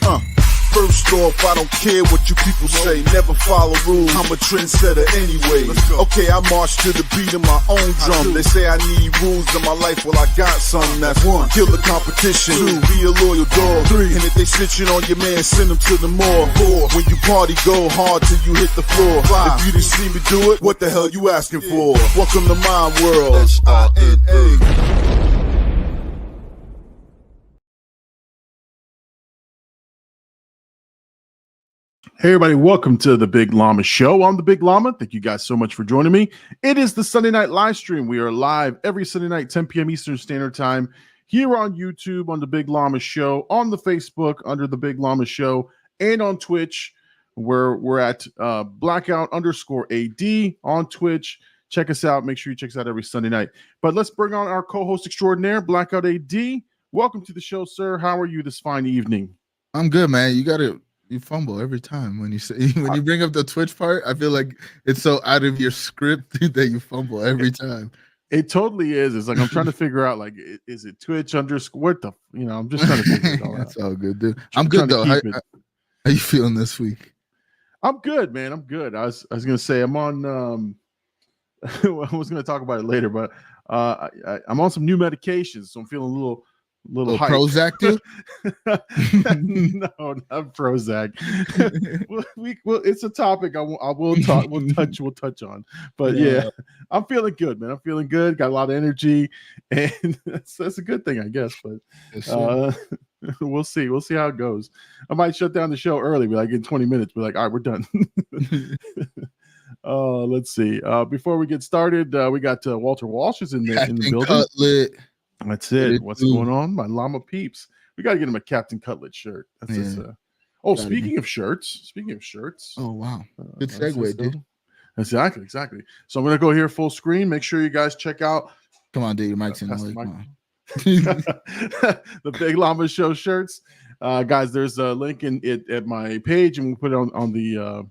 First off, I don't care what you people say. Never follow rules. I'm a trendsetter anyway. Okay, I march to the beat of my own drum. They say I need rules in my life. Well, I got some. That's one. Kill the competition. Two. Be a loyal dog. Three. And if they snitching on your man, send them to the mall. Four. When you party, go hard till you hit the floor. Five. If you didn't see me do it, what the hell you asking for? Welcome to my world. H-I-N-A. Hey everybody, welcome to the Big Llama Show. I'm the Big Llama. Thank you guys so much for joining me. It is the Sunday night live stream. We are live every Sunday night, 10 p.m. Eastern Standard Time, here on YouTube on the Big Llama Show, on the Facebook under the Big Llama Show, and on Twitch, where we're at Blkout_AD on Twitch. Check us out. Make sure you check us out every Sunday night. But let's bring on our co-host extraordinaire, Blkout AD. Welcome to the show, sir. How are you this fine evening? I'm good, man. You fumble every time when you bring up the Twitch part. I feel like it's so out of your script that you fumble every time. It totally is. It's like I'm trying to figure out, like, is it Twitch _ what the, I'm just trying to figure it all out. That's all good, dude. I'm good though. How you feeling this week? I'm good, man. I'm good. I was gonna say I'm on. I was gonna talk about it later, but I'm on some new medications, so I'm feeling a little hype. Prozac, dude? No, not Prozac. well, it's a topic we'll touch on. But yeah, I'm feeling good, man. I'm feeling good. Got a lot of energy, and that's a good thing, I guess. But we'll see. We'll see how it goes. I might shut down the show early, but like in 20 minutes, we're like, all right, we're done. Let's see. Before we get started, we got Walter Walsh is in the building. Cutlet. That's it. What's going on, my llama peeps? We got to get him a Captain Cutlet shirt. That's speaking of shirts. Oh wow, good segue, dude. Exactly. So I'm gonna go here full screen. Make sure you guys check out. Come on, dude. Your mic's in the way. Come on. The Big Llama Show shirts, guys. There's a link in it at my page, and we'll put it on the.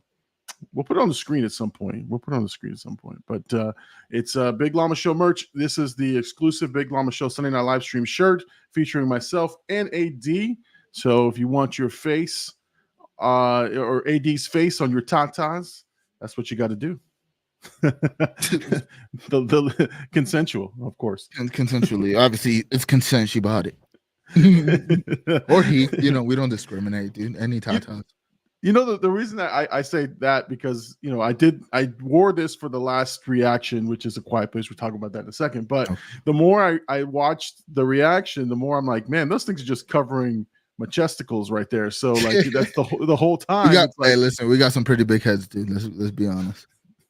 We'll put it on the screen at some point. But it's Big Llama Show merch. This is the exclusive Big Llama Show Sunday Night Live Stream shirt featuring myself and AD. So if you want your face or AD's face on your tatas, that's what you got to do. the consensual, of course. And consensually. Obviously, it's consent. She bought it. Or he. We don't discriminate, dude. Any tatas. The reason that I say that, because I wore this for the last reaction, which is A Quiet Place. We'll talk about that in a second. But the more I watched the reaction, the more I'm like, man, those things are just covering my chesticles right there. So like that's the whole time. Hey, listen, we got some pretty big heads, dude. Let's be honest,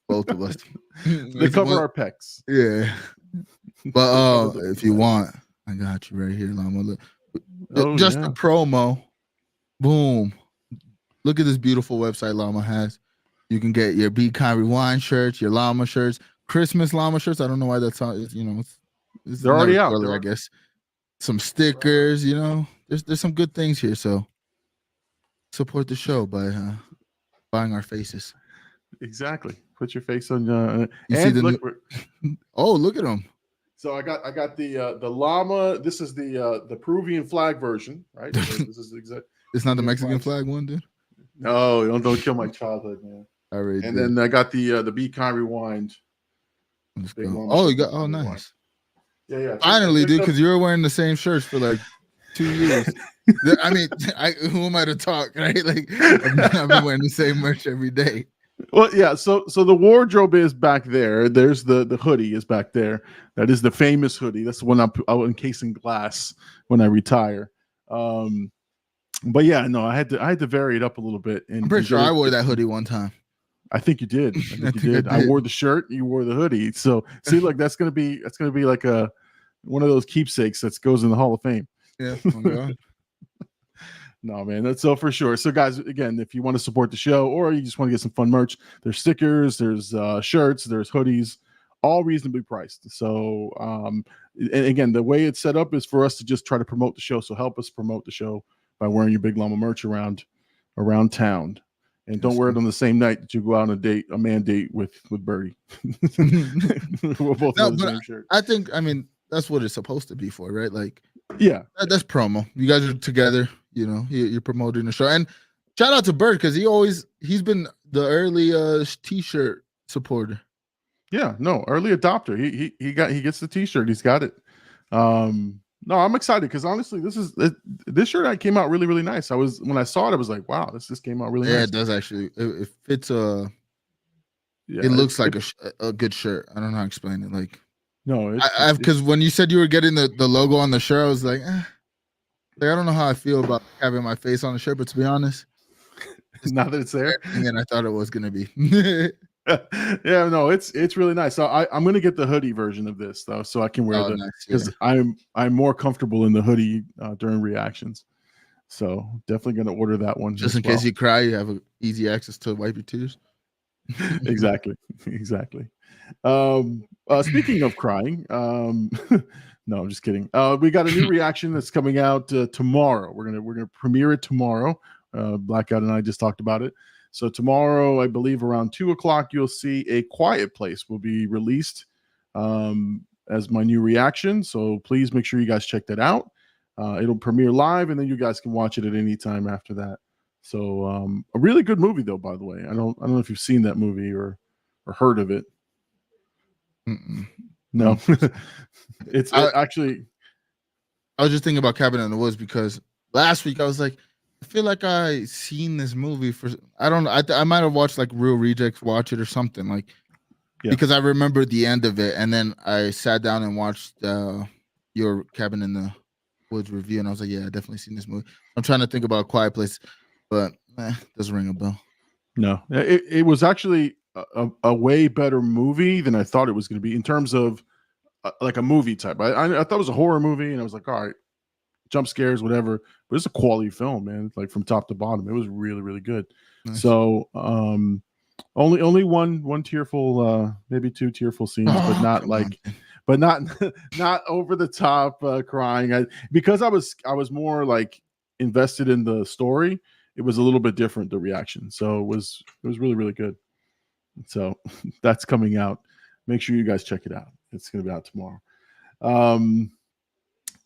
both of us. They cover our pecs. Yeah, but if you want, I got you right here, Llama. Look, just a promo. Boom. Look at this beautiful website Llama has. You can get your Be Kind Rewind shirts, your Llama shirts, Christmas Llama shirts. I don't know why that's on. They're already out. I guess some stickers. There's some good things here. So support the show by buying our faces. Exactly. Put your face on. Look at them. So I got the llama. This is the Peruvian flag version, right? This is exact. It's not the Mexican flag one, dude. No, don't kill my childhood, man. Then I got the Be Kind Rewind. Let's go. You got nice. Yeah. Finally, dude, because you were wearing the same shirts for like 2 years. I mean, who am I to talk, right? Like I've been wearing the same merch every day. Well, yeah. So the wardrobe is back there. There's the hoodie is back there. That is the famous hoodie. That's the one I'll encase in glass when I retire. But yeah, no, I had to vary it up a little bit. And I'm pretty sure I wore that hoodie one time. I think you did. I wore the shirt. You wore the hoodie. So see, look, that's gonna be like one of those keepsakes that goes in the Hall of Fame. Yeah. Oh my God. No, man, that's so for sure. So guys, again, if you want to support the show or you just want to get some fun merch, there's stickers, there's shirts, there's hoodies, all reasonably priced. So and again, the way it's set up is for us to just try to promote the show. So help us promote the show by wearing your Big Llama merch around town. And don't wear it on the same night that you go out on a man date with Birdie. We'll both wear the same shirt. I think, that's what it's supposed to be for, right? Like Yeah, that's promo. You guys are together. You know, you're promoting the show. And shout out to Bird because he's been the early t-shirt supporter. Yeah, no, early adopter. He gets the t-shirt. He's got it. No, I'm excited because honestly, this shirt that came out really, really nice. When I saw it, I was like, wow, this came out really nice. Yeah, it does actually. It fits it looks like a good shirt. I don't know how to explain it. Like, no, because when you said you were getting the logo on the shirt, I was like, like, I don't know how I feel about having my face on the shirt, but to be honest, now that it's there, and I thought it was gonna be. Yeah, no, it's really nice. So I'm gonna get the hoodie version of this though, so I can wear because I'm more comfortable in the hoodie during reactions. So definitely gonna order that one. Just in case you cry, you have easy access to wipe your tears. Exactly. Speaking of crying, no, I'm just kidding. We got a new reaction that's coming out tomorrow. We're gonna premiere it tomorrow. Blkout and I just talked about it. So tomorrow, I believe around 2:00, you'll see A Quiet Place will be released as my new reaction. So please make sure you guys check that out. It'll premiere live, and then you guys can watch it at any time after that. So a really good movie, though. By the way, I don't know if you've seen that movie or heard of it. No, it's actually. I was just thinking about Cabin in the Woods because last week I was like, I feel like I seen this movie for. I don't know. I might have watched like Real Rejects watch it or something like, because I remember the end of it, and then I sat down and watched your Cabin in the Woods review, and I was like, yeah, I definitely seen this movie. I'm trying to think about Quiet Place, but doesn't ring a bell. No, it was actually a way better movie than I thought it was going to be in terms of like a movie type. I thought it was a horror movie, and I was like, all right, jump scares, whatever. But it's a quality film, man. Like from top to bottom, it was really, really good. Nice. So only one tearful, maybe two tearful scenes, but not like. But not over the top crying. Because I was more like invested in the story. It was a little bit different, the reaction. So it was really, really good. So that's coming out. Make sure you guys check it out. It's going to be out tomorrow.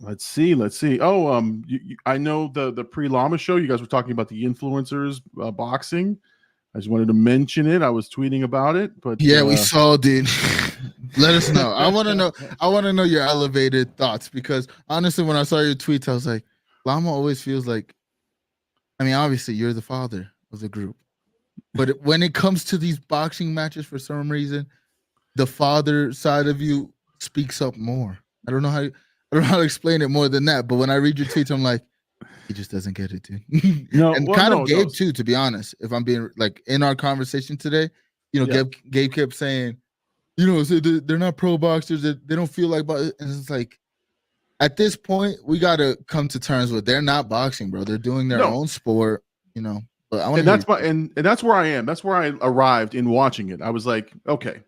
Let's see. Oh, I know the pre-Llama show. You guys were talking about the influencers boxing. I just wanted to mention it. I was tweeting about it, but yeah, we saw, dude. Let us know. I want to know your elevated thoughts because honestly, when I saw your tweets, I was like, Llama always feels like. I mean, obviously, you're the father of the group, but when it comes to these boxing matches, for some reason, the father side of you speaks up more. I don't know how to explain it more than that. But when I read your tweets, I'm like, he just doesn't get it, dude. No, and Gabe too, to be honest. If I'm being like in our conversation today, Gabe kept saying, they're not pro boxers. They don't feel like boxers. And it's like, at this point, we got to come to terms with they're not boxing, bro. They're doing their own sport, But I want and that's where I am. That's where I arrived in watching it. I was like, okay,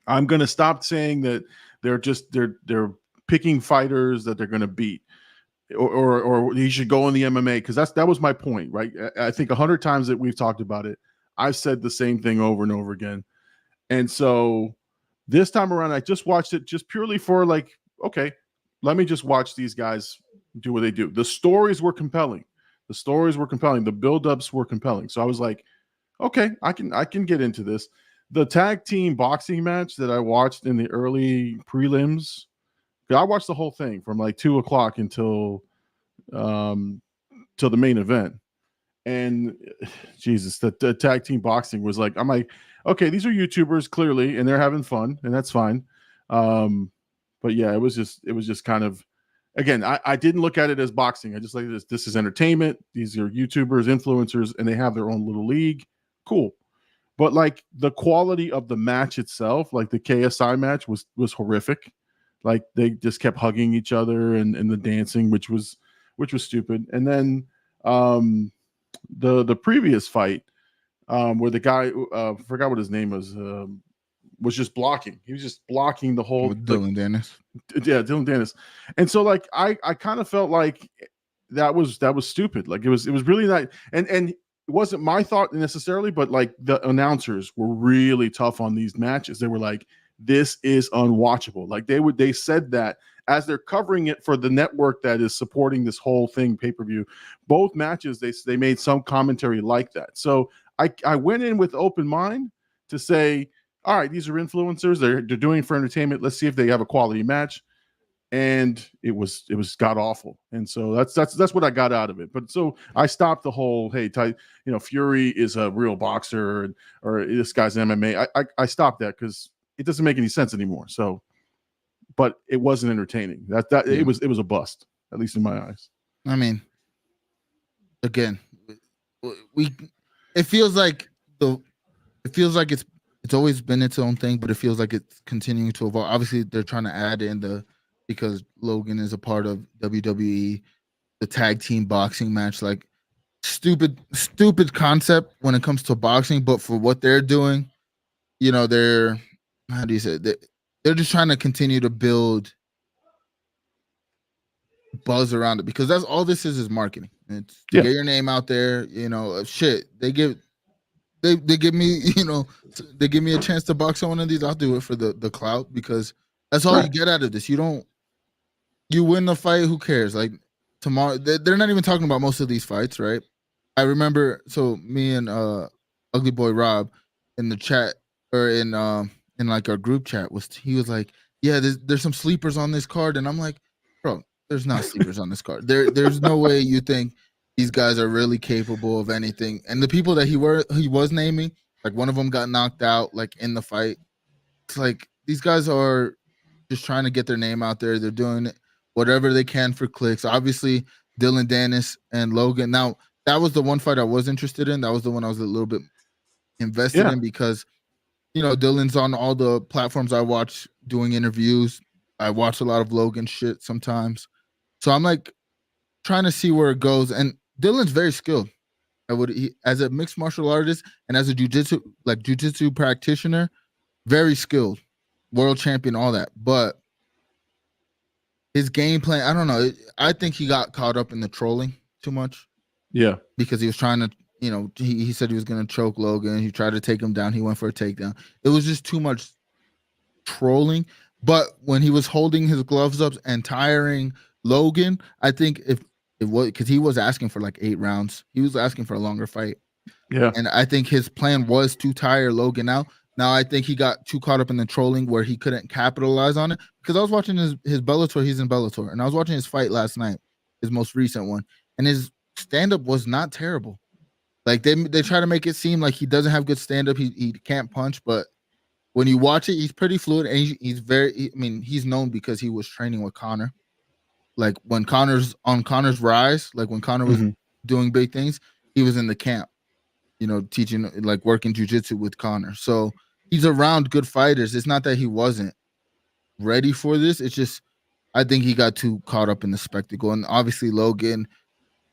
I'm gonna stop saying that they're picking fighters that they're gonna beat, or he should go in the MMA because that was my point, right? I think 100 times that we've talked about it, I've said the same thing over and over again, and so this time around, I just watched it just purely for like, okay, let me just watch these guys do what they do. The stories were compelling. The buildups were compelling. So I was like, okay, I can get into this. The tag team boxing match that I watched in the early prelims, I watched the whole thing from like 2:00 until till the main event. And Jesus, the tag team boxing was like, I'm like, okay, these are YouTubers clearly, and they're having fun, and that's fine. But yeah, it was just kind of, again, I didn't look at it as boxing. I just like this is entertainment. These are YouTubers, influencers, and they have their own little league. Cool. But like the quality of the match itself, like the KSI match was horrific. Like they just kept hugging each other and the dancing, which was stupid. And then the previous fight where the guy forgot what his name was just blocking. He was just blocking the whole Dylan Dennis. Yeah, Dylan Dennis. And so like I kind of felt like that was stupid. Like it was really not, and it wasn't my thought necessarily, but like the announcers were really tough on these matches. They were like, this is unwatchable. Like they said that as they're covering it for the network that is supporting this whole thing, pay-per-view, both matches, they made some commentary like that. So I went in with open mind to say, all right, these are influencers. They're doing it for entertainment. Let's see if they have a quality match. And it was god awful. And so that's what I got out of it. But so I stopped the whole, hey, Fury is a real boxer or this guy's MMA. I stopped that because it doesn't make any sense anymore. So, but it wasn't entertaining. It was a bust, at least in my eyes. I mean, again, it feels like it's always been its own thing, but it feels like it's continuing to evolve. Obviously, they're trying to add in because Logan is a part of WWE, the tag team boxing match. Like stupid concept when it comes to boxing, but for what they're doing, they're they're just trying to continue to build buzz around it, because that's all this is marketing. It's to get your name out there. Shit. They give me, they give me a chance to box on one of these. I'll do it for the clout, because that's all you get out of this. You win the fight, who cares? Like tomorrow, they're not even talking about most of these fights, right? I remember, so me and Ugly Boy Rob in the chat, or in like our group chat, he was like, yeah, there's some sleepers on this card, and I'm like, bro, there's not sleepers on this card. There's no way you think these guys are really capable of anything. And the people that he was naming, like one of them got knocked out like in the fight. It's like these guys are just trying to get their name out there. They're doing whatever they can for clicks. Obviously, Dylan Dennis and Logan. Now, that was the one fight I was interested in. That was the one I was a little bit invested in, because Dylan's on all the platforms I watch doing interviews. I watch a lot of Logan shit sometimes. So I'm like trying to see where it goes. And Dylan's very skilled. As a mixed martial artist and as a jujitsu practitioner, very skilled, world champion, all that. But his game plan, I don't know. I think he got caught up in the trolling too much. Yeah, because he was trying to, he said he was going to choke Logan. He tried to take him down. He went for a takedown. It was just too much trolling. But when he was holding his gloves up and tiring Logan, I think if it was, because he was asking for like 8 rounds, he was asking for a longer fight. Yeah, and I think his plan was to tire Logan out. Now I think he got too caught up in the trolling where he couldn't capitalize on it. Because I was watching his Bellator. He's in Bellator, and I was watching his fight last night, his most recent one, and his stand-up was not terrible. Like they try to make it seem like he doesn't have good stand-up. He can't punch, but when you watch it, he's pretty fluid, and he's known because he was training with Conor. Like when Conor's rise, like when Conor was doing big things, he was in the camp, teaching, like working jiu-jitsu with Conor. So he's around good fighters. It's not that he wasn't ready for this. It's just I think he got too caught up in the spectacle. And obviously Logan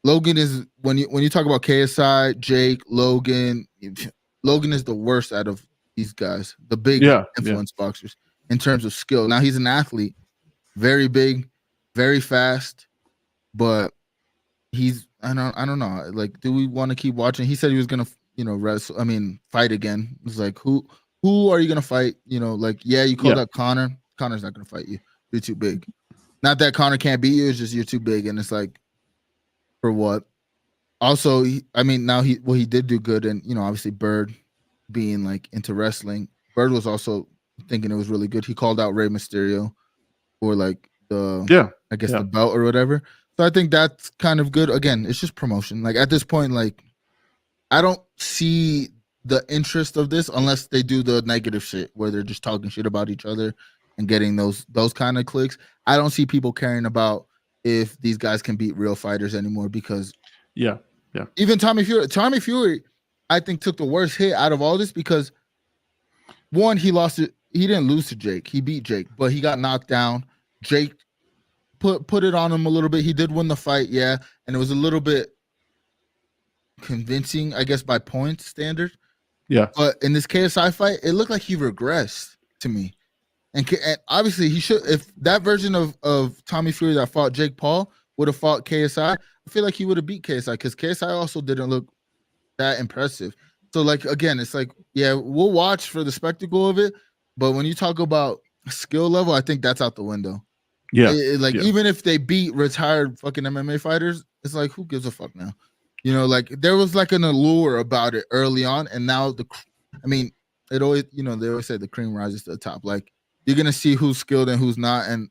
is, when you talk about KSI, Jake, Logan is the worst out of these guys, the big influence boxers in terms of skill. Now he's an athlete, very big, very fast, but I don't know. Like, do we want to keep watching? He said he was gonna, fight again. It's like, who are you gonna fight? You called out Conor. Conor's not gonna fight you. You're too big. Not that Conor can't beat you. It's just you're too big, and it's like, for what? Also, he did do good, and obviously Bird being like into wrestling. Bird was also thinking it was really good. He called out Rey Mysterio for like the belt or whatever. So I think that's kind of good. Again, it's just promotion. Like at this point, like I don't see the interest of this unless they do the negative shit where they're just talking shit about each other and getting those kind of clicks. I don't see people caring about if these guys can beat real fighters anymore, because even Tommy Fury, I think took the worst hit out of all this, because one, he didn't lose to Jake. He beat Jake, but he got knocked down. Jake put it on him a little bit. He did win the fight, and it was a little bit convincing, I guess, by points standard. Yeah. But in this KSI fight, it looked like he regressed to me. And obviously he should, if that version of Tommy Fury that fought Jake Paul would have fought KSI, I feel like he would have beat KSI, because KSI also didn't look that impressive. So like, again, it's like, we'll watch for the spectacle of it, but when you talk about skill level, I think that's out the window. Yeah. Even if they beat retired fucking MMA fighters, it's like, who gives a fuck now? Like there was like an allure about it early on, and now it always, they always say the cream rises to the top. Like you're gonna see who's skilled and who's not, and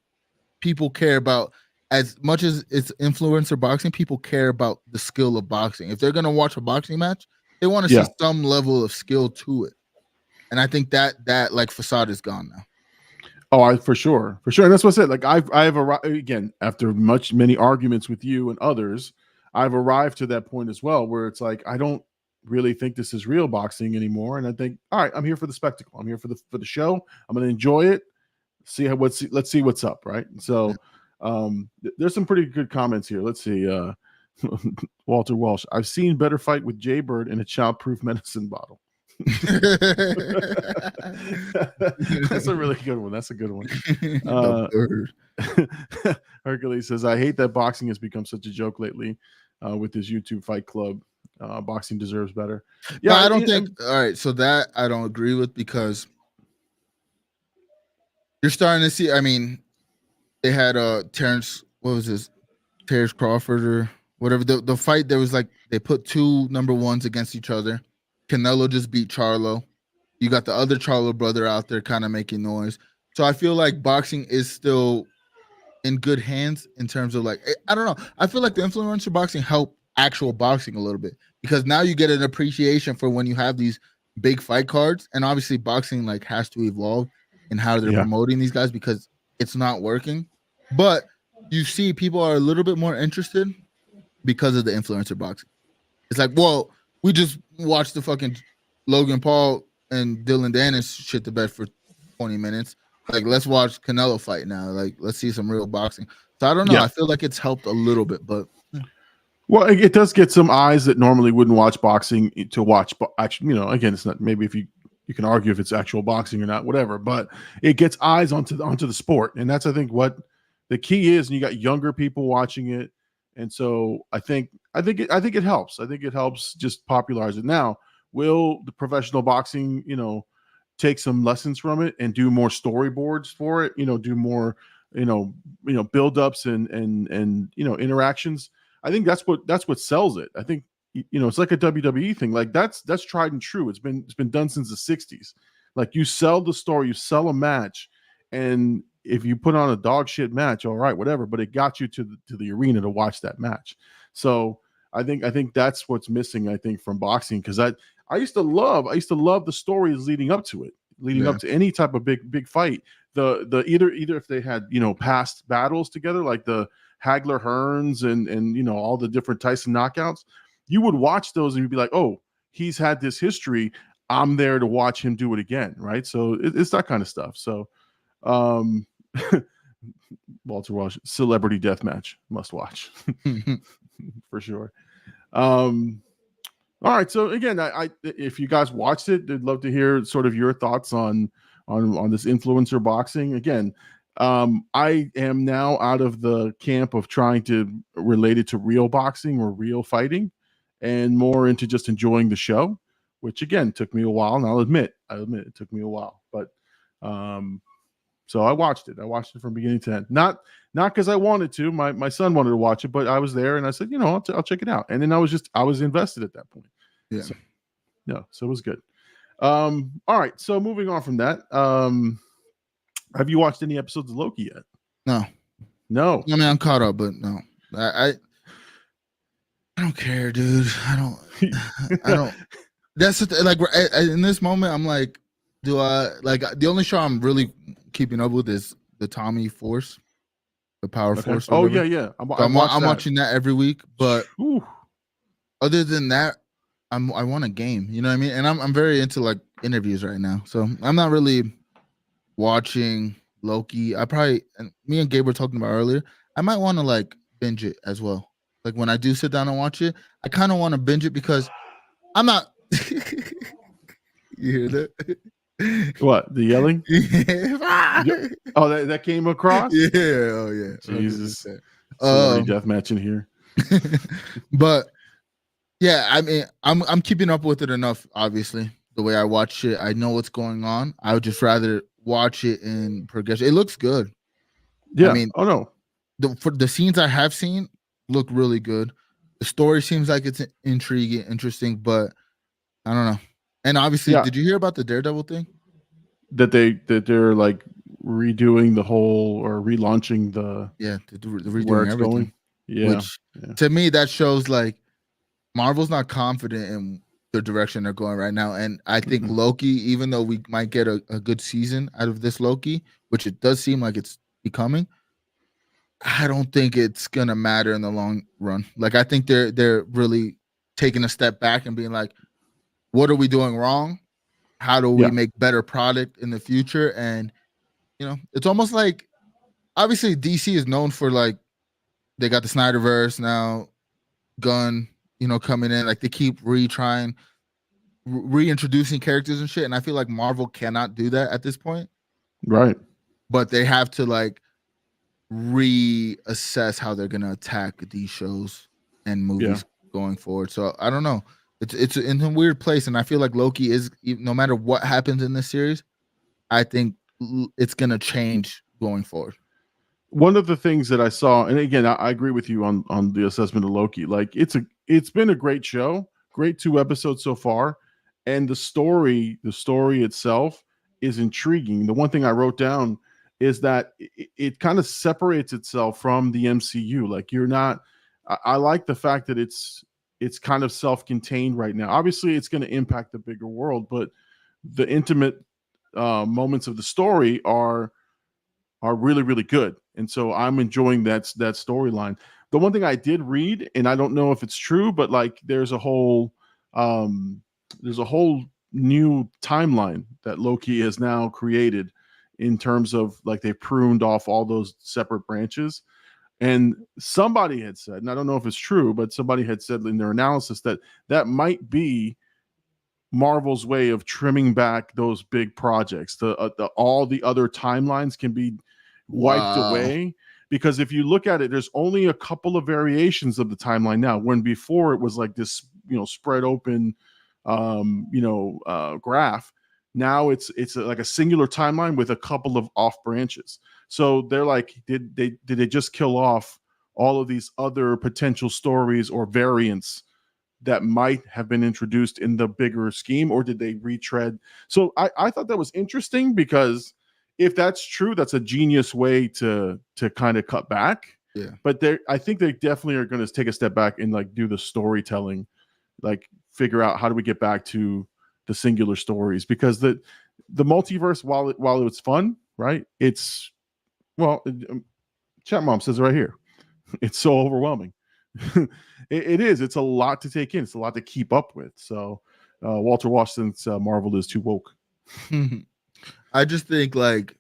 people care about, as much as it's influencer boxing, people care about the skill of boxing. If they're gonna watch a boxing match, they want to see some level of skill to it. And I think that like facade is gone now. Oh, for sure. And that's what I said. Like I've arrived again after many arguments with you and others. I've arrived to that point as well, where it's like I don't really think this is real boxing anymore, and I think, all right, I'm here for the spectacle. I'm here for the show. I'm going to enjoy it. Let's see what's up, right? So, there's some pretty good comments here. Let's see. Walter Walsh. I've seen better fight with Jay Bird in a child-proof medicine bottle. That's a really good one. That's a good one. Hercules says, I hate that boxing has become such a joke lately with this YouTube fight club. Boxing deserves better. Yeah, I don't think. All right, so that I don't agree with, because you're starting to see. I mean, they had Terrence. What was this? Terrence Crawford or whatever. The fight, there was like they put two number ones against each other. Canelo just beat Charlo. You got the other Charlo brother out there kind of making noise. So I feel like boxing is still in good hands in terms of, like, I don't know. I feel like the influencer boxing helped actual boxing a little bit, because now you get an appreciation for when you have these big fight cards. And obviously boxing like has to evolve in how they're promoting these guys, because it's not working. But you see people are a little bit more interested because of the influencer boxing. It's like, well, we just watched the fucking Logan Paul and Dylan Dennis shit the bed for 20 minutes. Like, let's watch Canelo fight now. Like, let's see some real boxing. So I don't know. I feel like it's helped a little bit, but well, it does get some eyes that normally wouldn't watch boxing to watch. Actually, again, it's not, maybe if you can argue if it's actual boxing or not, whatever. But it gets eyes onto the sport, and that's, I think, what the key is. And you got younger people watching it. And so I think it helps. I think it helps just popularize it. Now, will the professional boxing, take some lessons from it and do more storyboards for it? Do more, build-ups and interactions. I think that's what sells it. I think it's like a WWE thing. Like that's tried and true. It's been done since the 60s. Like you sell the story, you sell a match, and if you put on a dog shit match, all right, whatever, but it got you to the arena to watch that match. So I think that's what's missing, I think, from boxing, because I used to love the stories leading up to it, up to any type of big fight. The either if they had past battles together, like the Hagler Hearns and all the different Tyson knockouts, you would watch those and you'd be like, oh, he's had this history. I'm there to watch him do it again, right? So it's that kind of stuff. So Walter Walsh, celebrity death match, must watch for sure. All right, so again, I if you guys watched it, I'd love to hear sort of your thoughts on this influencer boxing. Again, I am now out of the camp of trying to relate it to real boxing or real fighting, and more into just enjoying the show, which again took me a while, and I'll admit it took me a while, but so I watched it. I watched it from beginning to end. Not because I wanted to. My son wanted to watch it, but I was there and I said, I'll check it out. And then I was invested at that point. Yeah. So it was good. All right. So moving on from that, have you watched any episodes of Loki yet? No. I mean, I'm caught up, but no. I don't care, dude. I don't. That's like in this moment, I'm like, do I like the only show I'm really keeping up with is the Tommy Force, the Power Force. Oh yeah. I'm watching that every week, but other than that, I want a game. You know what I mean? And I'm very into like interviews right now, so I'm not really watching Loki. And me and Gabe were talking about earlier, I might want to like binge it as well. Like when I do sit down and watch it, I kind of want to binge it because I'm not. You hear that? What, the yelling? Yeah. Oh, that came across? Yeah. Oh, yeah. Jesus. Celebrity death match in here. But yeah, I mean, I'm keeping up with it enough. Obviously, the way I watch it, I know what's going on. I would just rather watch it in progression. It looks good. Yeah. I mean, oh no. For the scenes I have seen look really good. The story seems like it's intriguing, interesting, but I don't know. And obviously, Yeah. did you hear about the Daredevil thing? That they're like redoing the whole or relaunching the where Redoing it's everything. going. Yeah. Which to me that shows like Marvel's not confident in the direction they're going right now. And I think Loki, even though we might get a good season out of this Loki, which it does seem like it's becoming, I don't think it's gonna matter in the long run. Like I think they're really taking a step back and being like, what are we doing wrong? How do we make better product in the future? And it's almost like obviously DC is known for like they got the Snyderverse now, Gunn, coming in. Like they keep reintroducing characters and shit. And I feel like Marvel cannot do that at this point. Right. But they have to like reassess how they're gonna attack these shows and movies going forward. So I don't know. It's in a weird place, and I feel like Loki is, no matter what happens in this series, I think it's gonna change going forward. One of the things that I saw, and again, I agree with you on the assessment of Loki. Like it's been a great show, great 2 episodes so far, and the story itself is intriguing. The one thing I wrote down is that it kind of separates itself from the MCU. Like you're not. I like the fact that it's kind of self-contained right now. Obviously, it's going to impact the bigger world, but the intimate moments of the story are really, really good. And so I'm enjoying that storyline. The one thing I did read, and I don't know if it's true, but like there's a whole new timeline that Loki has now created in terms of like they pruned off all those separate branches. And somebody had said, and I don't know if it's true, but somebody had said in their analysis that might be Marvel's way of trimming back those big projects. All the other timelines can be wiped away, because if you look at it, there's only a couple of variations of the timeline now, when before it was like this spread open graph. Now it's like a singular timeline with a couple of off branches. So they're like, did they just kill off all of these other potential stories or variants that might have been introduced in the bigger scheme, or did they retread? So I thought that was interesting, because if that's true, that's a genius way to kind of cut back. Yeah. But I think they definitely are going to take a step back and like do the storytelling, like figure out how do we get back to the singular stories, because the multiverse, while it's fun, right? It's Chat Mom says it right here. It's so overwhelming. It is. It's a lot to take in. It's a lot to keep up with. So Walter Washington's Marvel is too woke. I just think like,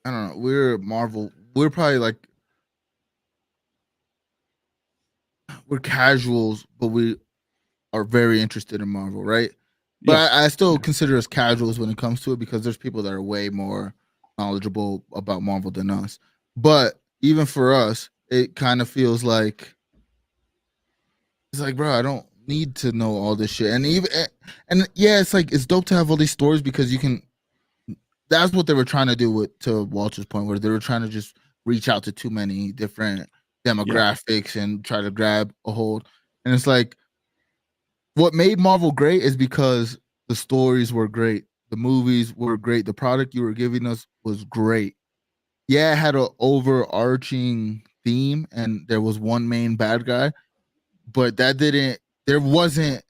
I don't know. We're Marvel. We're probably like, we're casuals, but we are very interested in Marvel, right? But Yes. I still consider us casuals when it comes to it, because there's people that are way more knowledgeable about Marvel than us. But even for us, it kind of feels like it's like, bro, I don't need to know all this shit. And it's like it's dope to have all these stories, because you can. That's what they were trying to do to Walter's point, where they were trying to just reach out to too many different demographics and try to grab a hold. And it's like, what made Marvel great is because the stories were great, the movies were great, the product you were giving us was great. Yeah, it had an overarching theme, and there was one main bad guy, but there wasn't,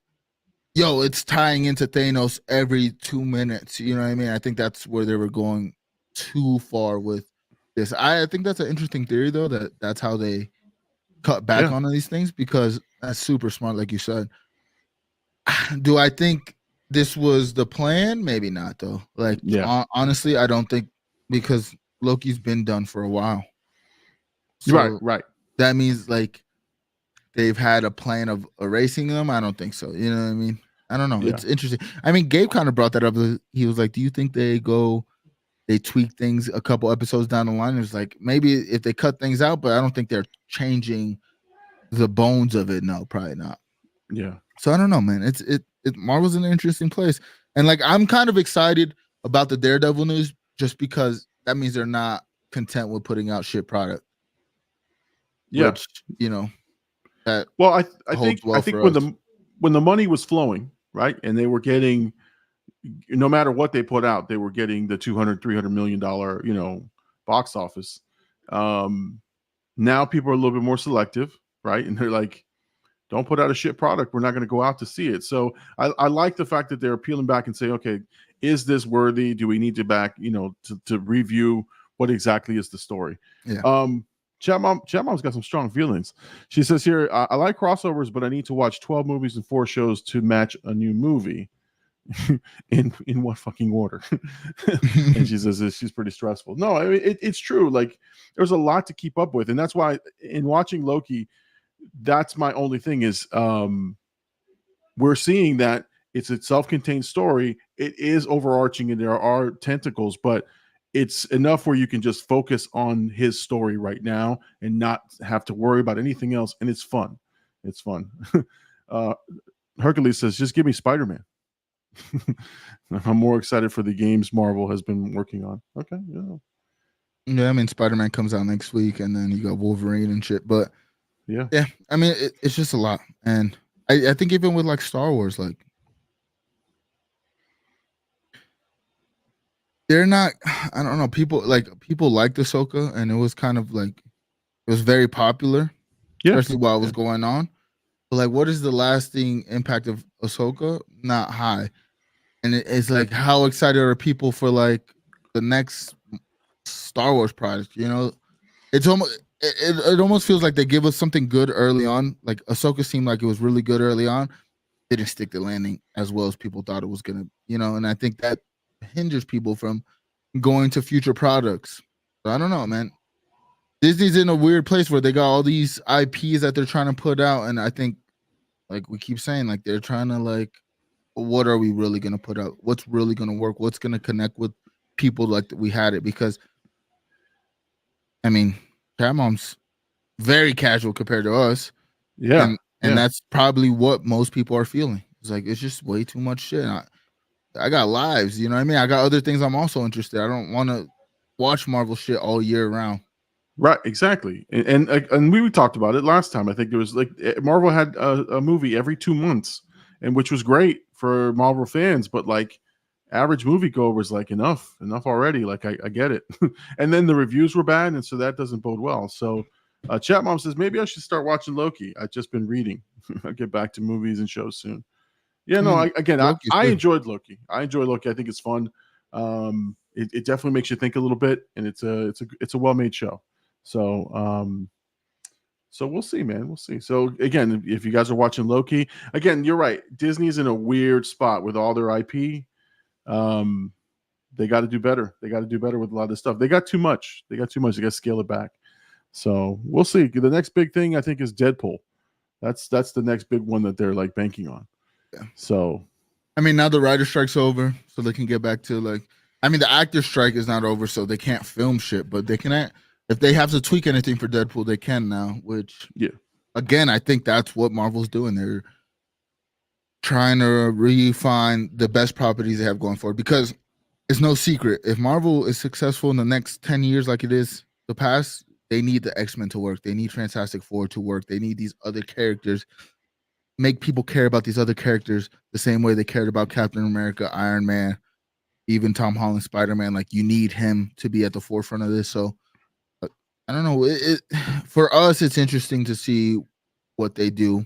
it's tying into Thanos every 2 minutes. You know what I mean? I think that's where they were going too far with this. I think that's an interesting theory, though, that's how they cut back on these things, because that's super smart, like you said. Do I think this was the plan? Maybe not, though. Like, honestly, I don't think, because Loki's been done for a while. So Right. That means like they've had a plan of erasing them. I don't think so. You know what I mean? I don't know. Yeah. It's interesting. I mean, Gabe kind of brought that up. He was like, do you think they tweak things a couple episodes down the line? It's like, maybe if they cut things out, but I don't think they're changing the bones of it. No, probably not. Yeah. So I don't know, man. Marvel's in an interesting place. And like, I'm kind of excited about the Daredevil news, just because that means they're not content with putting out shit product. Yeah. Which, you know, that well, I holds think well I think for when us. the money was flowing, right, and they were getting, no matter what they put out, they were getting the $200-300 million, box office. Now people are a little bit more selective, right? And they're like, don't put out a shit product. We're not going to go out to see it. So I like the fact that they're peeling back and saying, okay, is this worthy? Do we need to to review what exactly is the story? Yeah. Chat Mom's got some strong feelings. She says here, I like crossovers, but I need to watch 12 movies and 4 shows to match a new movie. in what fucking order? And she says she's pretty stressful. No, I mean it's true. Like there's a lot to keep up with, and that's why in watching Loki, that's my only thing is we're seeing that it's a self-contained story. It is overarching, and there are tentacles, but it's enough where you can just focus on his story right now and not have to worry about anything else. And it's fun. It's fun. Hercules says, just give me Spider-Man. I'm more excited for the games Marvel has been working on. Okay, yeah. I mean, Spider-Man comes out next week, and then you got Wolverine and shit. But yeah. I mean, it's just a lot, and I think even with like Star Wars, like they're not. I don't know. People liked Ahsoka, and it was kind of like it was very popular, especially while it was going on. But like, what is the lasting impact of Ahsoka? Not high. And it's like, how excited are people for like the next Star Wars project? You know, it's almost it almost feels like they give us something good early on. Like Ahsoka seemed like it was really good early on. Didn't stick the landing as well as people thought it was gonna. And I think that hinders people from going to future products. So I don't know, man. Disney's in a weird place where they got all these IPs that they're trying to put out, and I think, like we keep saying, like they're trying to like, what are we really going to put out? What's really going to work? What's going to connect with people like we had it? Because, I mean, Cat Mom's very casual compared to us. Yeah. And that's probably what most people are feeling. It's like, it's just way too much shit. I got lives, you know what I mean? I got other things I'm also interested. I don't want to watch Marvel shit all year round. Right, exactly. And we talked about it last time. I think it was like Marvel had a movie every 2 months, and which was great for Marvel fans, but like average moviegoers, like enough already. Like I get it. And then the reviews were bad, and so that doesn't bode well. So Chat Mom says maybe I should start watching Loki. I've just been reading. I'll get back to movies and shows soon. Yeah, I enjoyed Loki. I enjoy Loki. I think it's fun. It definitely makes you think a little bit, and it's a well-made show. So we'll see, man. We'll see. So again, if you guys are watching Loki, again, you're right. Disney's in a weird spot with all their IP. They got to do better. They got to do better with a lot of this stuff. They got too much. They got to scale it back. So we'll see. The next big thing I think is Deadpool. That's the next big one that they're like banking on. Yeah. So, I mean, now the writer strike's over, so they can get back to like. I mean, the actor strike is not over, so they can't film shit, but they can. If they have to tweak anything for Deadpool, they can now. Which, again, I think that's what Marvel's doing. They're trying to refine the best properties they have going forward, because it's no secret, if Marvel is successful in the next 10 years like it is the past, they need the X-Men to work. They need Fantastic Four to work. They need these other characters. Make people care about these other characters the same way they cared about Captain America, Iron Man, even Tom Holland, Spider-Man. Like, you need him to be at the forefront of this. So I don't know. For us, it's interesting to see what they do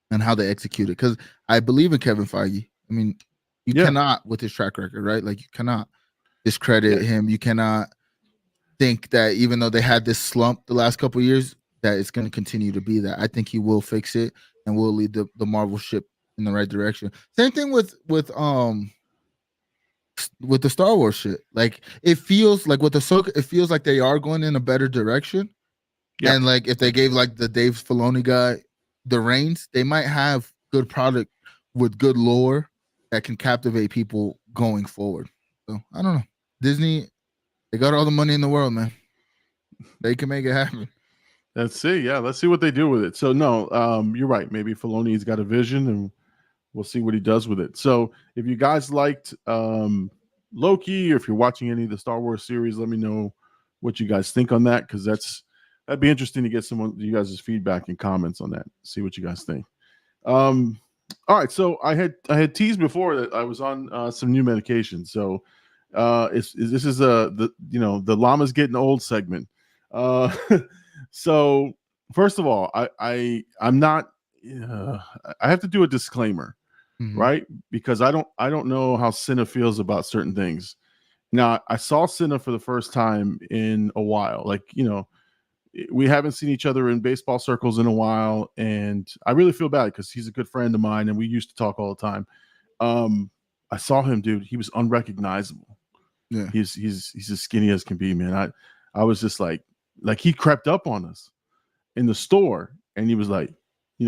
and how they execute it, because I believe in Kevin Feige. I mean, you cannot, with his track record, right? Like, you cannot discredit him. You cannot think that even though they had this slump the last couple of years, that it's going to continue to be that. I think he will fix it and will lead the Marvel ship in the right direction. Same thing with the Star Wars shit. Like, it feels like with Ahsoka, it feels like they are going in a better direction. Yeah. And like, if they gave like the Dave Filoni guy the reins, they might have good product with good lore that can captivate people going forward. So I don't know. Disney, they got all the money in the world, man. They can make it happen. Let's see. Yeah, let's see what they do with it. So no, you're right. Maybe Filoni's got a vision, and we'll see what he does with it. So if you guys liked Loki, or if you're watching any of the Star Wars series, let me know what you guys think on that, because that'd be interesting to get some of you guys' feedback and comments on that. See what you guys think. All right, so I had teased before that I was on some new medication. So this is the llama's getting old segment. So first of all, I'm not. I have to do a disclaimer, right? Because I don't know how Cinna feels about certain things. Now, I saw Cinna for the first time in a while. Like, we haven't seen each other in baseball circles in a while, and I really feel bad because he's a good friend of mine, and we used to talk all the time. I saw him, dude. He was unrecognizable. Yeah, he's as skinny as can be, man. I was just like he crept up on us in the store, and he was like,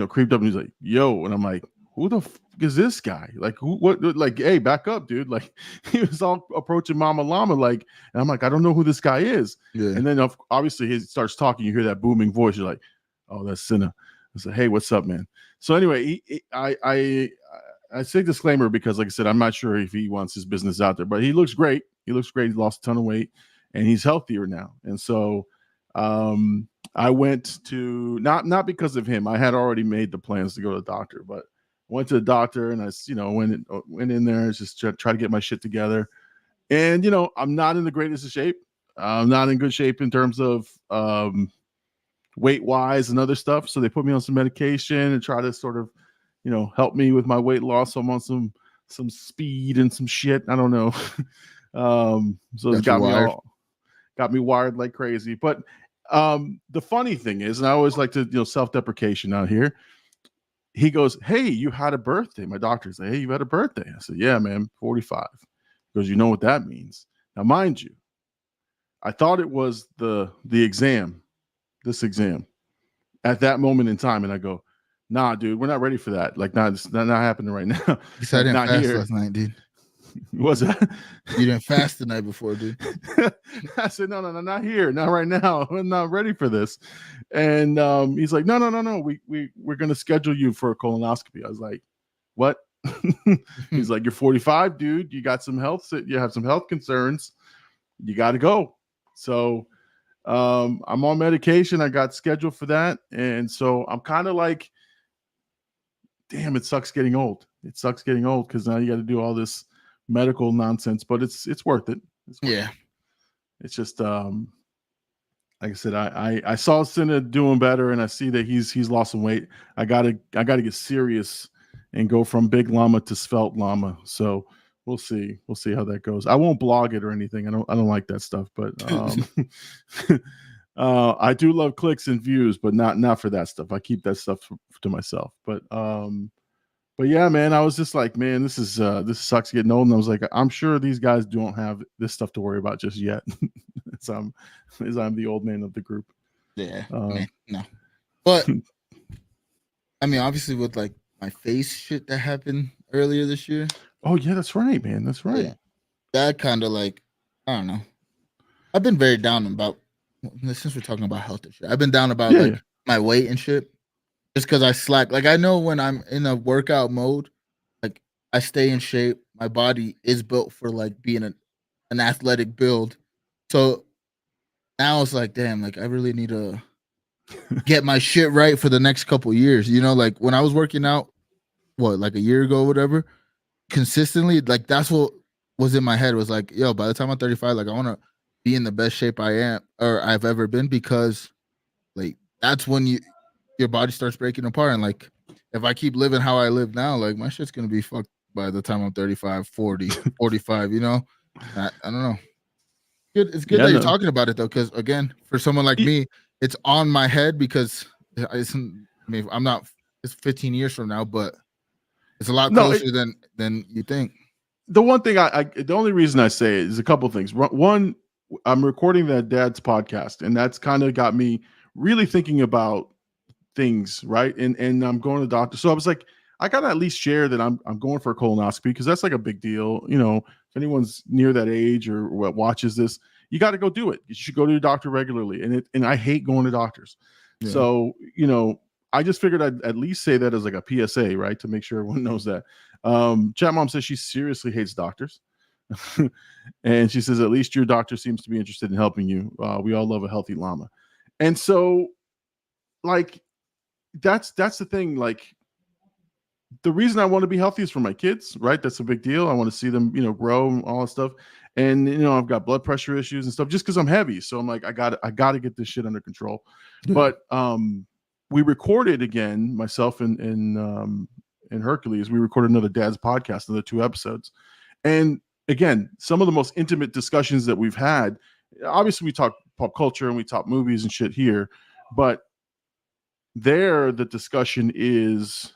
creeped up, and he's like, "Yo," and I'm like, "Who the fuck is this guy? Like, what? Like, hey, back up, dude!" Like, he was all approaching Mama Llama, like, and I'm like, I don't know who this guy is. Yeah. And then obviously he starts talking. You hear that booming voice. You're like, "Oh, that's Cinna." I said, "Hey, what's up, man?" So anyway, I say disclaimer because, like I said, I'm not sure if he wants his business out there, but he looks great. He looks great. He lost a ton of weight, and he's healthier now. And so, I went to not because of him. I had already made the plans to go to the doctor, but went to the doctor, and I went in there, just try to get my shit together. And I'm not in the greatest of shape. I'm not in good shape in terms of weight wise and other stuff. So they put me on some medication and try to sort of help me with my weight loss. So I'm on some speed and some shit. I don't know. So it got me wired like crazy. But the funny thing is, and I always like to self-deprecation out here. He goes, "Hey, you had a birthday." My doctor's like, "Hey, you had a birthday." I said, "Yeah, man, 45. He goes, "You know what that means?" Now, mind you, I thought it was the exam, this exam, at that moment in time, and I go, "Nah, dude, we're not ready for that. Like, it's not happening right now." I didn't fast last night, dude. Was that? You didn't fast the night before, dude. I said, no, not here, not right now. I'm not ready for this. And he's like, no. We're gonna schedule you for a colonoscopy. I was like, what? He's like, you're 45, dude. You got some health. You have some health concerns. You got to go. So I'm on medication. I got scheduled for that, and so I'm kind of like, damn, it sucks getting old. It sucks getting old because now you got to do all this medical nonsense, but it's worth it. It's just like I said, I saw Cinna doing better, and I see that he's lost some weight. I gotta get serious and go from big llama to svelte llama. So we'll see how that goes. I won't blog it or anything. I don't like that stuff, but I do love clicks and views, but not for that stuff. I keep that stuff to myself. But yeah, man, I was just like, man, this sucks getting old. And I was like, I'm sure these guys don't have this stuff to worry about just yet. as I'm the old man of the group. Yeah, man, no. But I mean, obviously with like my face shit that happened earlier this year. Oh yeah, that's right, man. That's right. Yeah. That kind of like, I don't know. I've been very down about, since we're talking about health and shit, I've been down about my weight and shit. Just because I slack. Like, I know when I'm in a workout mode, like, I stay in shape. My body is built for, like, being an athletic build. So now it's like, damn, like, I really need to get my shit right for the next couple years. Like, when I was working out, like a year ago or whatever, consistently, like, that's what was in my head. Was like, yo, by the time I'm 35, like, I want to be in the best shape I am or I've ever been, because, like, that's when your body starts breaking apart. And like, if I keep living how I live now, like, my shit's gonna be fucked by the time I'm 35, 40, 45. I don't know. It's good that you're talking about it though, because again, for someone like me, it's on my head because I'm not. It's 15 years from now, but it's a lot closer than you think. The one thing the only reason I say it is a couple things. One, I'm recording that dad's podcast, and that's kind of got me really thinking about things, right? And I'm going to the doctor. So I was like, I gotta at least share that I'm going for a colonoscopy, because that's like a big deal. If anyone's near that age or what watches this, you got to go do it. You should go to your doctor regularly. And I hate going to doctors. Yeah. So, I just figured I'd at least say that as like a PSA, right? To make sure everyone knows that. Chat Mom says she seriously hates doctors. And she says, at least your doctor seems to be interested in helping you. We all love a healthy llama. And so, like, that's the thing. Like, the reason I want to be healthy is for my kids, right? That's a big deal. I want to see them, grow and all that stuff. And I've got blood pressure issues and stuff just because I'm heavy. So I'm like, I got to get this shit under control. Yeah. But we recorded again, myself and Hercules. We recorded another Dad's podcast, another 2 episodes. And again, some of the most intimate discussions that we've had. Obviously, we talk pop culture and we talk movies and shit here, but there the discussion is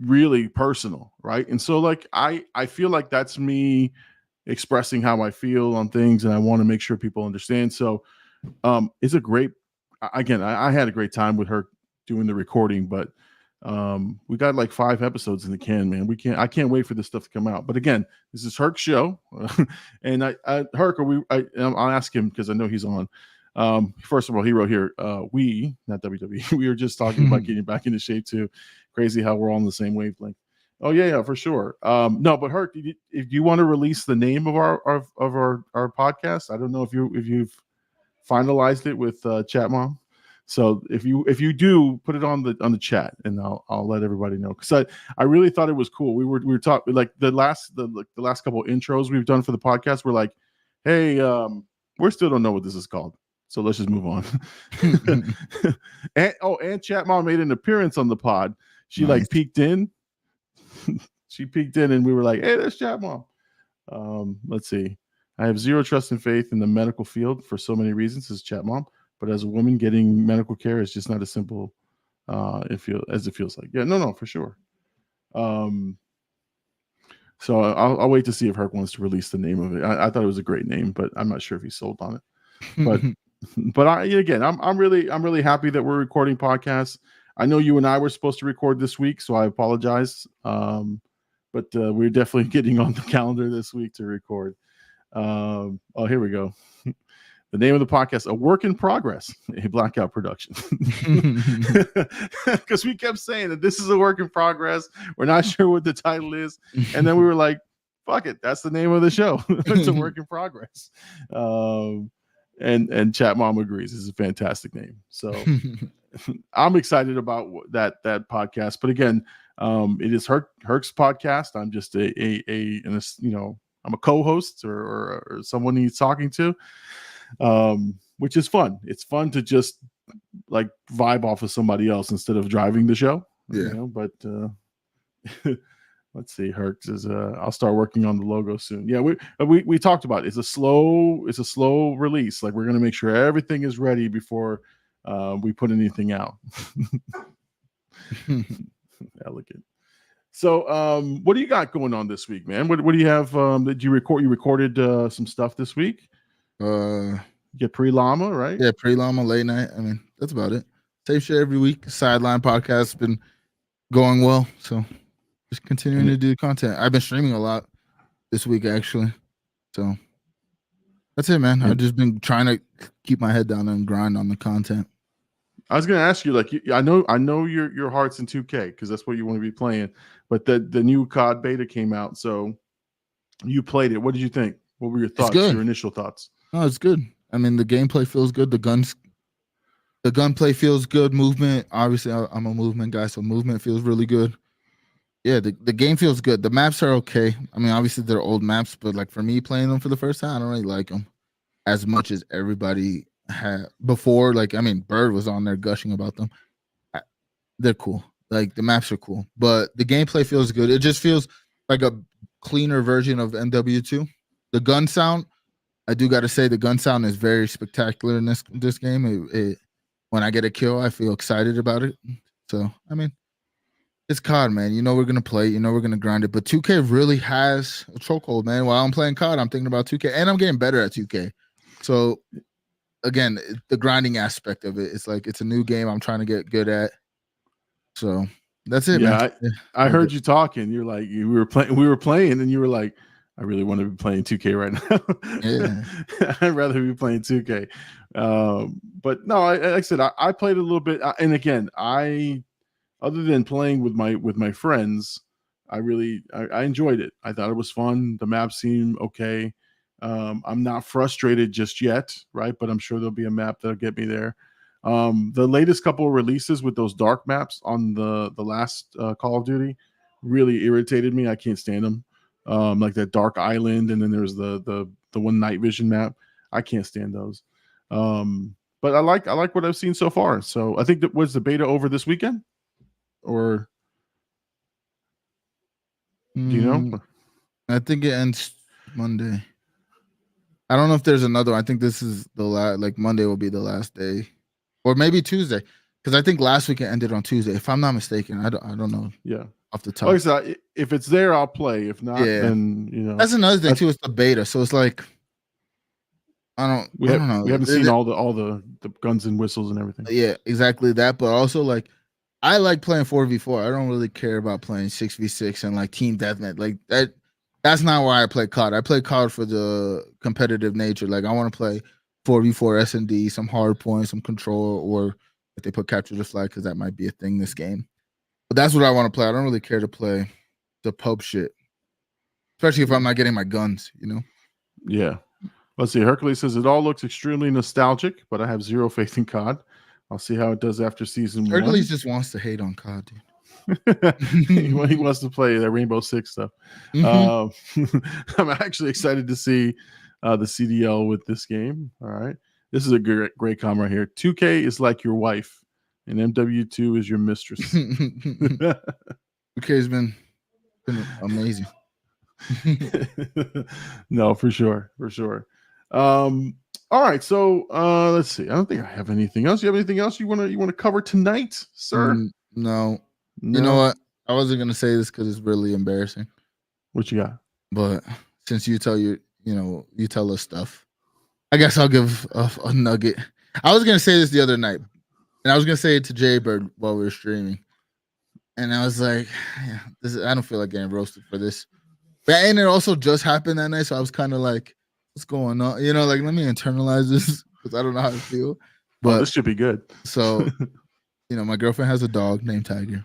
really personal, right? And so, like, I feel like that's me expressing how I feel on things, and I want to make sure people understand. So it's a great, again, I had a great time with her doing the recording, but we got like 5 episodes in the can, man. I can't wait for this stuff to come out. But again, this is Herc's show. And Herc, I'll ask him because I know he's on. First of all, he wrote here, we, not WWE, we were just talking about getting back into shape too. Crazy how we're all on the same wavelength. Oh yeah, for sure. No, but Herc, if you want to release the name of our podcast, I don't know if you've finalized it with Chat Mom. So if you do, put it on the chat, and I'll let everybody know, because I really thought it was cool. We were talking, like, the last couple intros we've done for the podcast. We're like, hey, we still don't know what this is called, so let's just move on. and Chat Mom made an appearance on the pod. She nice. Like peeked in. She peeked in, and we were like, hey, there's Chat Mom. Let's see. I have zero trust and faith in the medical field for so many reasons, says Chat Mom. But as a woman, getting medical care is just not as simple as it feels like. Yeah, no, for sure. So I'll wait to see if Herc wants to release the name of it. I thought it was a great name, but I'm not sure if he's sold on it. But I'm really happy that we're recording podcasts. I know you and I were supposed to record this week, so I apologize. But we're definitely getting on the calendar this week to record. Oh, here we go. The name of the podcast, A Work in Progress, a Blkout production. Because we kept saying that this is a work in progress. We're not sure what the title is. And then we were like, fuck it. That's the name of the show. It's a work in progress. And Chat Mom agrees. It's a fantastic name. So I'm excited about that podcast. But again, it is Herc's podcast. I'm just I'm a co-host or someone he's talking to. Which is fun. It's fun to just like vibe off of somebody else instead of driving the show. Yeah. But let's see. Herc says, I'll start working on the logo soon. Yeah, we talked about it. It's a slow release. Like, we're gonna make sure everything is ready before we put anything out. Elegant. So what do you got going on this week, man? What do you have? Did you record? You recorded some stuff this week? Get pre-Llama, right? Yeah, pre-Llama, late night. I mean, that's about it. Same shit every week. Sideline podcast has been going well, so just continuing to do content. I've been streaming a lot this week, actually. So that's it, man. I've just been trying to keep my head down and grind on the content. I was gonna ask you, like, I know your heart's in 2K because that's what you want to be playing, but the new COD beta came out, so you played it. What did you think? What were your thoughts? Your initial thoughts? Oh, it's good. I mean, the gameplay feels good. The gunplay feels good. Movement, obviously, I'm a movement guy, so movement feels really good. Yeah, the game feels good. The maps are okay. I mean, obviously, they're old maps, but like for me playing them for the first time, I don't really like them as much as everybody had before. Like, I mean, Bird was on there gushing about them. They're cool. Like, the maps are cool, but the gameplay feels good. It just feels like a cleaner version of MW2. The gun sound, I do got to say, the gun sound is very spectacular in this game. When I get a kill, I feel excited about it. So, I mean, it's COD, man. You know we're going to play. You know we're going to grind it. But 2K really has a chokehold, man. While I'm playing COD, I'm thinking about 2K. And I'm getting better at 2K. So, again, the grinding aspect of it, it's like it's a new game I'm trying to get good at. So, that's it, man. I heard you talking. You're like, we were playing, and you were like, I really want to be playing 2K right now. Yeah. I'd rather be playing 2K. But no, like I said, I played a little bit. And again, other than playing with my friends, I enjoyed it. I thought it was fun. The map seemed okay. I'm not frustrated just yet, right? But I'm sure there'll be a map that'll get me there. The latest couple of releases with those dark maps on the last Call of Duty really irritated me. I can't stand them. Like that Dark Island, and then there's the one night vision map. I can't stand those. But I like what I've seen so far. So I think that was the beta over this weekend, or do you know? I think it ends Monday. I don't know if there's another one. I think this is the last. Like Monday will be the last day, or maybe Tuesday, because I think last weekend ended on Tuesday. If I'm not mistaken, I don't know. Yeah, off the top. Like I said, if it's there, I'll play. If not, then that's another thing too. It's the beta, so it's like I don't know. We haven't seen all the guns and whistles and everything. Yeah, exactly that. But also like I like playing 4v4. I don't really care about playing 6v6 and like team deathmatch. Like that's not why I play COD. I play COD for the competitive nature. Like I want to play 4v4 S&D, some hard points, some control, or if they put capture the flag, because that might be a thing this game. But that's what I want to play. I don't really care to play the pub shit, especially if I'm not getting my guns, Yeah. Let's see. Hercules says it all looks extremely nostalgic, but I have zero faith in COD. I'll see how it does after season one. Hercules just wants to hate on COD, dude. He wants to play that Rainbow Six stuff. I'm actually excited to see the CDL with this game. All right. This is a great comment right here. 2K is like your wife, and MW2 is your mistress. 2K has been amazing. No, for sure. All right, so let's see. I don't think I have anything else. You have anything else you want to cover tonight, sir? No. You know what? I wasn't gonna say this because it's really embarrassing. What you got? But since you tell you tell us stuff, I guess I'll give a nugget. I was gonna say this the other night, and I was gonna say it to Jaybird while we were streaming, and I was like, I don't feel like getting roasted for this. But and it also just happened that night, so I was kind of like, what's going on? Like let me internalize this because I don't know how to feel. But this should be good. So, my girlfriend has a dog named Tiger.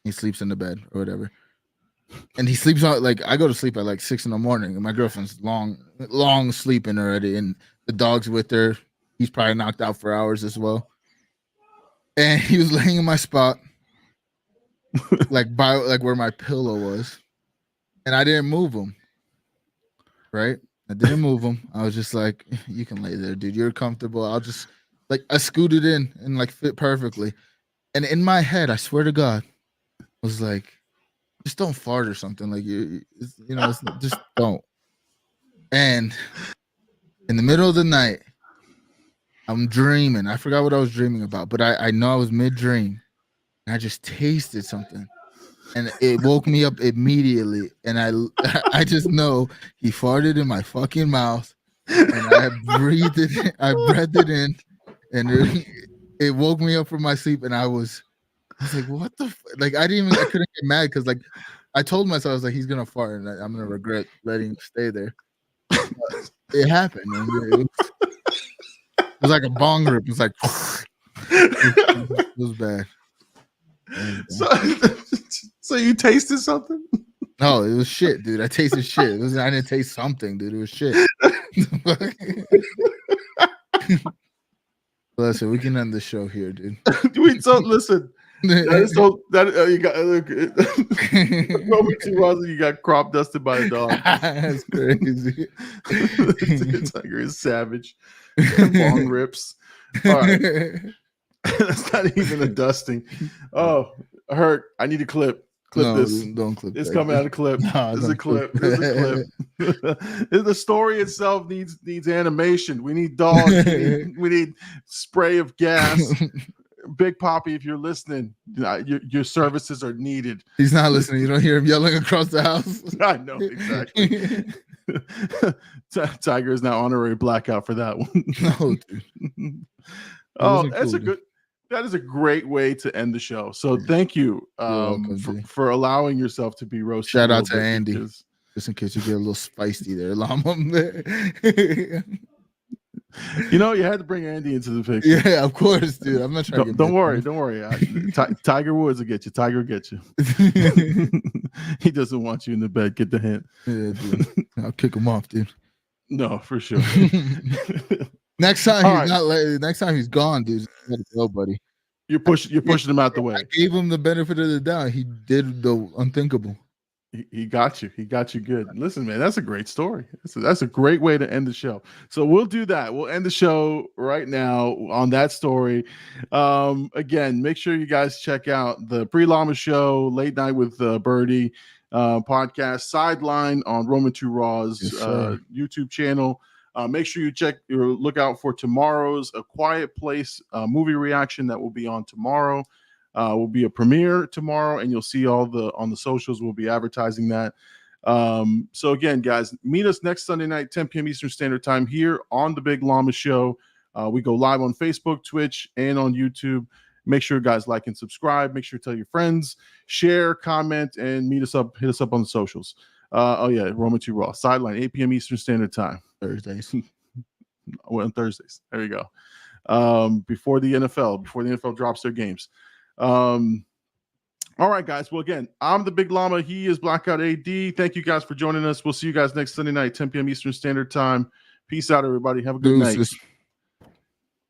He sleeps in the bed or whatever. And he sleeps out like I go to sleep at like 6 a.m, and my girlfriend's long sleeping already, and the dog's with her. He's probably knocked out for hours as well. And he was laying in my spot, like where my pillow was, and I didn't move him. Right? I didn't move him. I was just like, you can lay there, dude. You're comfortable. I'll just I scooted in and like fit perfectly. And in my head, I swear to God, I was like, just don't fart or something. Like just don't. And in the middle of the night, I'm dreaming. I forgot what I was dreaming about, but I know I was mid-dream. And I just tasted something. And it woke me up immediately. And I just know he farted in my fucking mouth. And I breathed it in. I breathed it in. And it woke me up from my sleep. And I was like, what the I couldn't get mad because like I told myself, I was like, he's gonna fart and I'm gonna regret letting him stay there. But it happened. And it was like a bong rip. It was like it was bad. So you tasted something? No, it was shit, dude. I tasted shit. I didn't taste something, dude. It was shit. Listen, we can end the show here, dude. Listen. That is so that you got you got crop dusted by a dog. That's crazy. Tiger is savage. Long rips. All right. That's not even a dusting. Oh, hurt. I need a clip. This. Don't clip. It's coming out of clip. This is a clip. The story itself needs animation. We need dogs. We need spray of gas. Big Poppy, if you're listening, your services are needed. He's not listening. You don't hear him yelling across the house. I know exactly. Tiger is now honorary blackout for that one. No, dude. That is a great way to end the show. So thank you for allowing yourself to be roasted. Shout out to Andy. Just in case you get a little spicy there, Llama. You know, you had to bring Andy into the picture. Yeah, of course, dude. I'm not trying to get Don't worry. Tiger Woods will get you. Tiger will get you. He doesn't want you in the bed. Get the hint. Yeah, dude. I'll kick him off, dude. No, for sure. Next time next time he's gone, dude. Let it go, buddy. You're pushing him out the way. I gave him the benefit of the doubt. He did the unthinkable. He got you. He got you good. Listen, man, that's a great story. That's a great way to end the show. So we'll do that. We'll end the show right now on that story. Again, make sure you guys check out the Pre-Llama Show, Late Night with Birdie podcast, Sideline on Roman 2 Raw's YouTube channel. Make sure you look out for tomorrow's A Quiet Place movie reaction that will be on tomorrow. Will be a premiere tomorrow, and you'll see all on the socials. We'll be advertising that. So again, guys, meet us next Sunday night, 10 p.m. Eastern Standard Time here on the Big Llama Show. We go live on Facebook, Twitch, and on YouTube. Make sure, guys, like and subscribe. Make sure to tell your friends, share, comment, and hit us up on the socials. Roman 2 Raw, Sideline, 8 p.m. Eastern Standard Time. Thursdays. On Thursdays. There you go. Before the NFL drops their games. All right, guys. Well, again, I'm the Big Llama. He is Blkout AD. Thank you guys for joining us. We'll see you guys next Sunday night, 10 p.m. Eastern Standard Time. Peace out, everybody. Have a good night.